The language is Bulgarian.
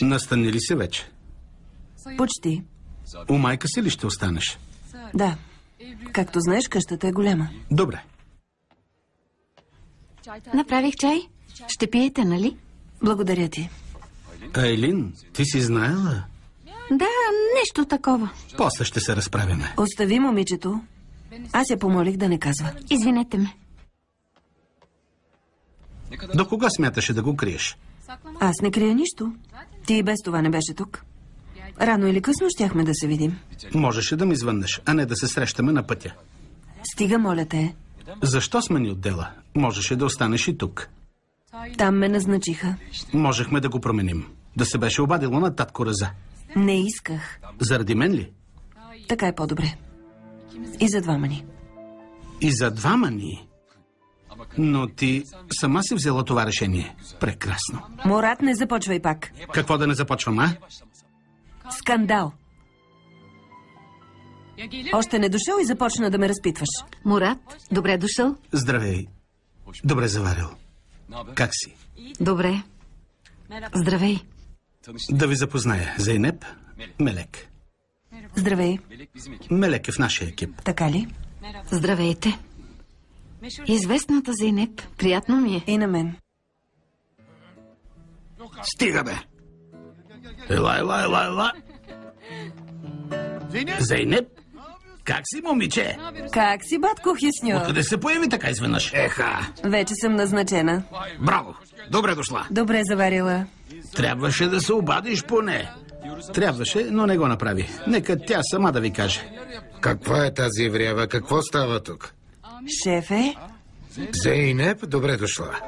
Настани ли се вече? Почти. У майка си ли ще останеш? Да. Както знаеш, къщата е голяма. Добре. Направих чай. Ще пиете, нали? Благодаря ти. Айлин, ти си знаела? Да, нещо такова. После ще се разправяме. Остави момичето. Аз я помолих да не казва. Извинете ме. До кога смяташе да го криеш? Аз не крия нищо. Ти и без това не беше тук. Рано или късно щяхме да се видим. Можеше да ми звъннеш, а не да се срещаме на пътя. Стига, моля те. Защо смени отдела? Можеше да останеш и тук. Там ме назначиха. Можехме да го променим. Да се беше обадило на татко Раза. Не исках. Заради мен ли? Така е по-добре. И за двама ни. И за двама ни. Но ти сама си взела това решение. Прекрасно. Мурат, не започвай пак. Какво да не започвам, а? Скандал. Още не дошъл и започна да ме разпитваш. Мурат, добре дошъл. Здравей. Добре заварил. Как си? Добре. Здравей. Да ви запозная. Зейнеп, Мелек. Здравей. Мелек е в нашия екип. Така ли? Здравейте. Известната Зейнеп. Приятно ми е. И на мен. Стига, бе! Ела. Зейнеп? Как си, момиче? Как си, батко Хисньо? Откъде се появи така изведнъж? Еха! Вече съм назначена. Браво! Добре дошла! Добре заварила. Трябваше да се обадиш поне. Трябваше, но не го направи. Нека тя сама да ви каже. Каква е тази еврява? Какво става тук? Шефе? Зейнеп, добре дошла.